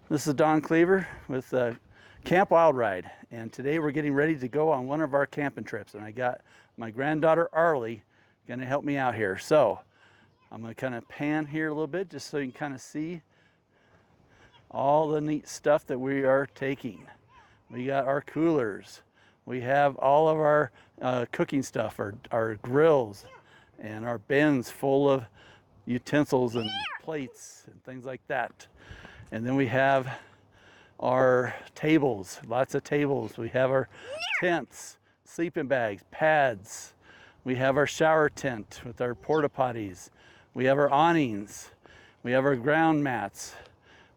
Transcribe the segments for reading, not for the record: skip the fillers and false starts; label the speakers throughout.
Speaker 1: This is Don Cleaver with Camp Wild Ride, and today we're getting ready to go on one of our camping trips, and I got my granddaughter Arlie going to help me out here. So I'm going to kind of pan here a little bit just so you can kind of see all the neat stuff that we are taking. We got our coolers, we have all of our cooking stuff, our grills, and our bins full of utensils and plates and things like that. And then we have our tables, lots of tables. We have our tents, sleeping bags, pads. We have our shower tent with our porta potties. We have our awnings. We have our ground mats.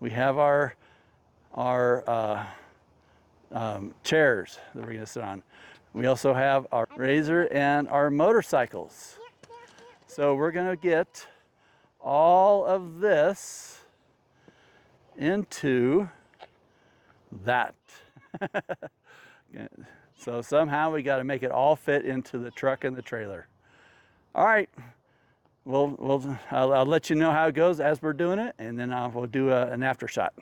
Speaker 1: We have our chairs that we're gonna sit on. We also have our razor and our motorcycles. So we're gonna get all of this into that. So somehow we got to make it all fit into the truck and the trailer. All right, I'll let you know how it goes as we're doing it, and then we'll do an after shot.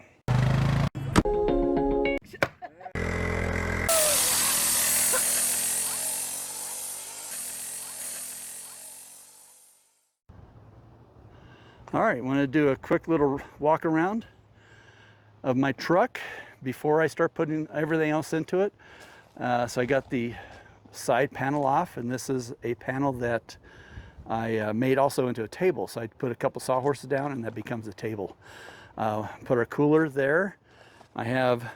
Speaker 1: All right, I want to do a quick little walk around of my truck before I start putting everything else into it. So I got the side panel off, and this is a panel that I made also into a table. So I put a couple sawhorses down and that becomes a table. Put our cooler there. I have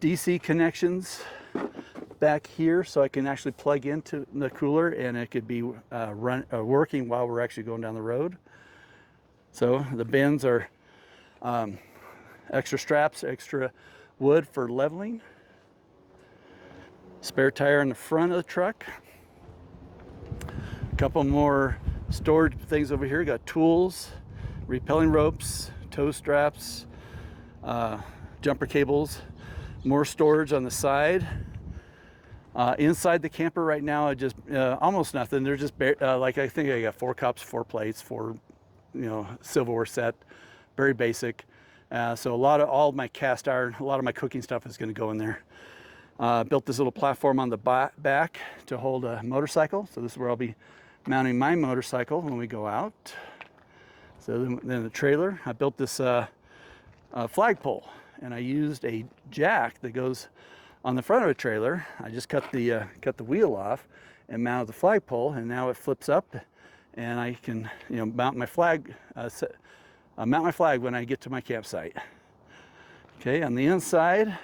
Speaker 1: DC connections back here so I can actually plug into the cooler and it could be working while we're actually going down the road. So the bins are extra straps, extra wood for leveling. Spare tire in the front of the truck. A couple more storage things over here. Got tools, repelling ropes, tow straps, jumper cables, more storage on the side. Inside the camper right now, I just almost nothing. They're just like, I think I got 4 cups, 4 plates, 4 silverware set, very basic. So all of my cast iron, a lot of my cooking stuff is going to go in there. Built this little platform on the back to hold a motorcycle. So this is where I'll be mounting my motorcycle when we go out. So then the trailer, I built this flagpole, and I used a jack that goes on the front of a trailer. I just cut the wheel off and mounted the flagpole, and now it flips up, and I can mount my flag. Mount my flag when I get to my campsite. Okay, on the inside,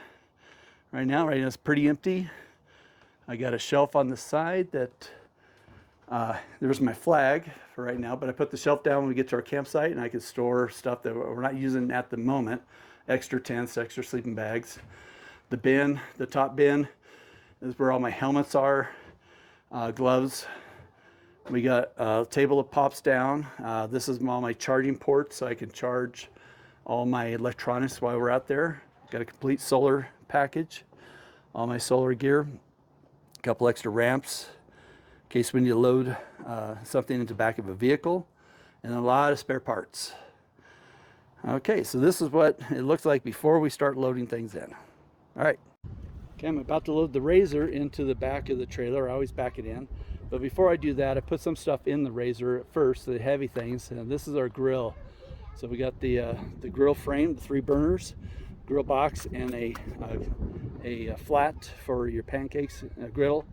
Speaker 1: right now it's pretty empty. I got a shelf on the side that there's my flag for right now, but I put the shelf down when we get to our campsite, and I can store stuff that we're not using at the moment. Extra tents, extra sleeping bags. The bin, the top bin, is where all my helmets are, gloves. We got a table that pops down. This is all my charging ports, so I can charge all my electronics while we're out there. Got a complete solar package, all my solar gear, a couple extra ramps in case we need to load something into the back of a vehicle, and a lot of spare parts. Okay, so this is what it looks like before we start loading things in. All right. Okay, I'm about to load the razor into the back of the trailer. I always back it in. But before I do that, I put some stuff in the razor at first, the heavy things. And this is our grill. So we got the grill frame, the 3 burners, grill box, and a flat for your pancakes griddle.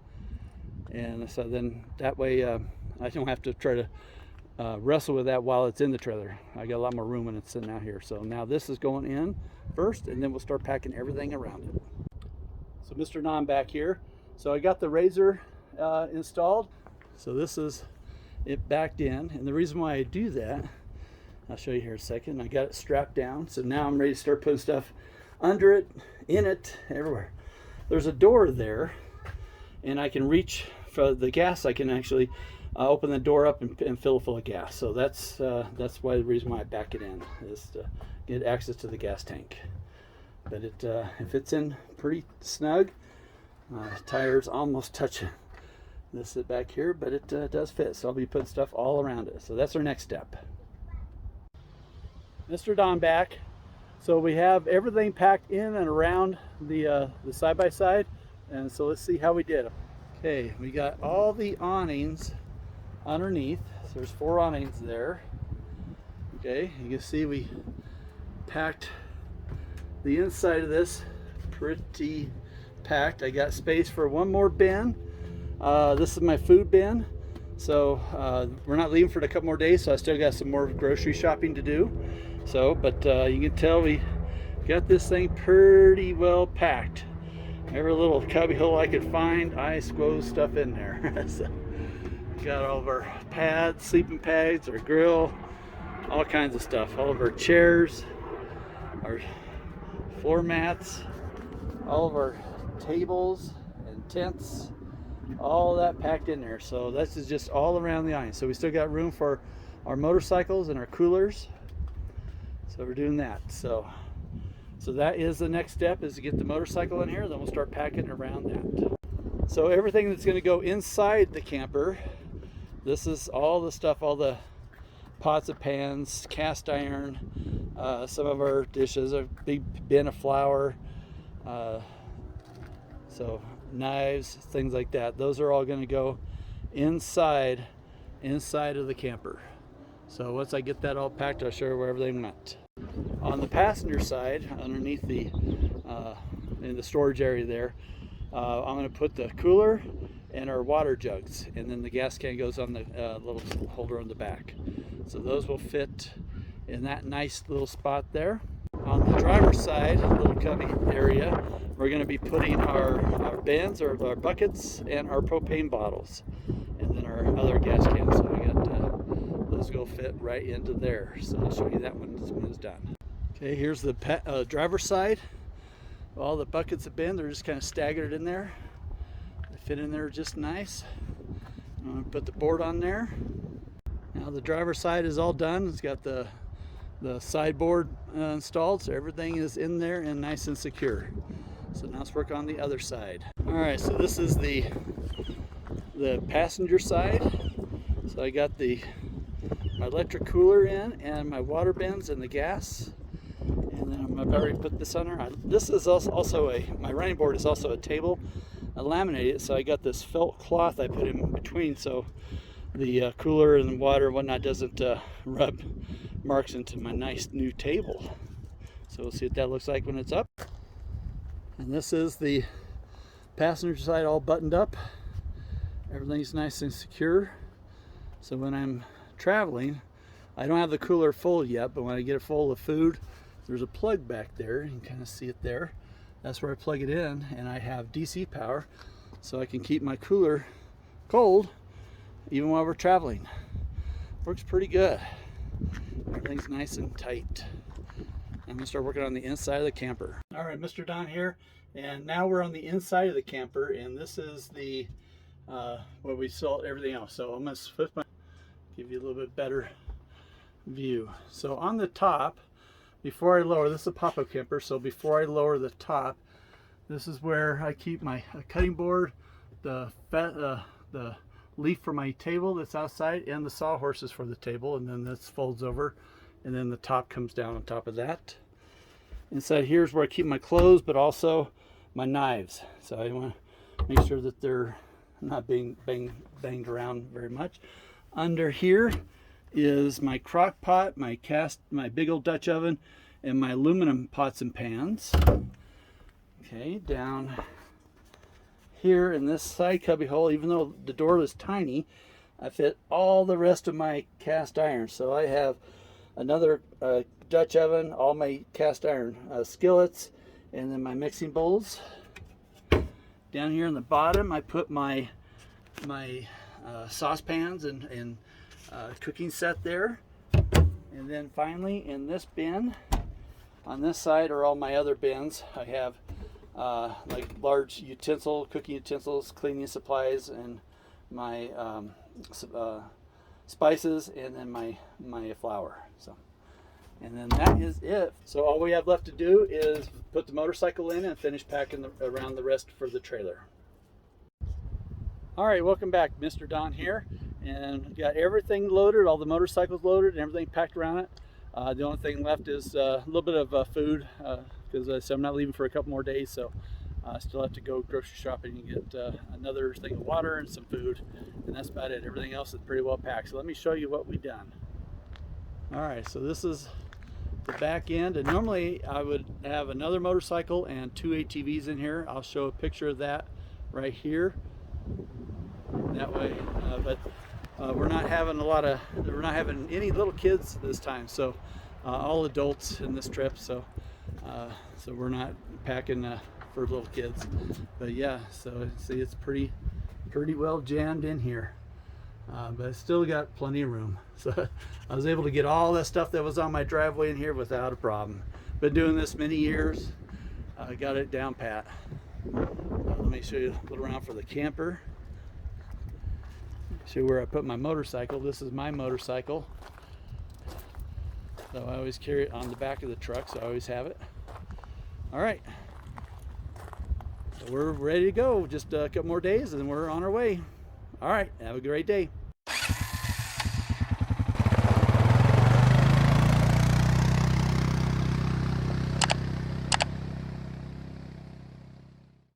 Speaker 1: And so then that way I don't have to try to wrestle with that while it's in the trailer. I got a lot more room when it's sitting out here. So now this is going in first, and then we'll start packing everything around it. So Mr. Nam back here. So I got the razor installed. So this is it backed in, and the reason why I do that, I'll show you here in a second. I got it strapped down, so now I'm ready to start putting stuff under it, in it, everywhere. There's a door there, and I can reach for the gas. I can actually open the door up and fill it full of gas. So that's why the reason why I back it in is to get access to the gas tank. But it fits in pretty snug. Tires almost touching this back here, but it does fit. So I'll be putting stuff all around it. So that's our next step. Mr. Don back. So we have everything packed in and around the side-by-side, and so let's see how we did. Okay, we got all the awnings underneath. So there's 4 awnings there. Okay, you can see we packed the inside of this pretty packed. I got space for one more bin. This is my food bin. So we're not leaving for a couple more days, so I still got some more grocery shopping to do. So, but you can tell we got this thing pretty well packed. Every little cubby hole I could find, I squoze stuff in there. So, got all of our pads, sleeping pads, our grill, all kinds of stuff. All of our chairs, our floor mats, all of our tables and tents, all that packed in there. So this is just all around the island. So we still got room for our motorcycles and our coolers. So we're doing that. So that is the next step, is to get the motorcycle in here, then we'll start packing around that. So everything that's going to go inside the camper, this is all the stuff, all the pots and pans, cast iron, some of our dishes, a big bin of flour, so knives, things like that. Those are all going to go inside of the camper. So once I get that all packed, I'll show you where everything went. On the passenger side, underneath the in the storage area there, I'm going to put the cooler and our water jugs, and then the gas can goes on the little holder on the back. So those will fit in that nice little spot there. On the driver's side, little cubby area, we're going to be putting our bins, or our buckets, and our propane bottles, and then our other gas cans. So we got those go fit right into there. So I'll show you that when it's done. Okay, here's the driver's side. All the buckets have been, they're just kind of staggered in there. They fit in there just nice. I'm going to put the board on there. Now the driver's side is all done. It's got the sideboard installed, so everything is in there and nice and secure. So now let's work on the other side. All right, so this is the passenger side. So I got my electric cooler in, and my water bins and the gas. And then I'm about ready to put this on there. This is also my running board is also a table. I laminated it, so I got this felt cloth I put in between, so the cooler and the water and whatnot doesn't rub marks into my nice new table. So we'll see what that looks like when it's up. And this is the passenger side, all buttoned up. Everything's nice and secure. So when I'm traveling, I don't have the cooler full yet, but when I get it full of food, there's a plug back there. You can kind of see it there. That's where I plug it in, and I have DC power, so I can keep my cooler cold even while we're traveling. Works pretty good. Everything's nice and tight. I'm gonna start working on the inside of the camper. All right, Mr. Don here, and now we're on the inside of the camper, and this is the where we saw everything else. So I'm gonna give you a little bit better view. So on the top, before I lower, this is a pop-up camper, so before I lower the top, this is where I keep my cutting board, the leaf for my table that's outside, and the sawhorses for the table, and then this folds over, and then the top comes down on top of that. Inside here's where I keep my clothes, but also my knives. So I want to make sure that they're not being banged around very much. Under here is my crock pot, my big old Dutch oven, and my aluminum pots and pans. Okay, down here in this side cubby hole, even though the door is tiny, I fit all the rest of my cast iron. So I have another Dutch oven, all my cast iron skillets, and then my mixing bowls. Down here in the bottom, I put my saucepans and cooking set there. And then finally, in this bin, on this side are all my other bins. I have like large cooking utensils, cleaning supplies, and my spices, and then my flour. So, and then that is it. So all we have left to do is put the motorcycle in and finish packing around the rest for the trailer. All right, welcome back. Mr. Don here, and got everything loaded, all the motorcycles loaded and everything packed around it. The only thing left is a little bit of food, because I'm not leaving for a couple more days, so I still have to go grocery shopping and get another thing of water and some food, and that's about it. Everything else is pretty well packed. So let me show you what we've done. All right, so this is the back end, and normally I would have another motorcycle and 2 ATVs in here. I'll show a picture of that right here. That way, but we're not having any little kids this time, so all adults in this trip. So we're not packing for little kids. But yeah, so see, it's pretty well jammed in here. But I still got plenty of room. So I was able to get all that stuff that was on my driveway in here without a problem. Been doing this many years. I got it down pat. Let me show you a little around for the camper. Show you where I put my motorcycle. This is my motorcycle. So I always carry it on the back of the truck, so I always have it. All right. So we're ready to go. Just a couple more days and we're on our way. All right, have a great day.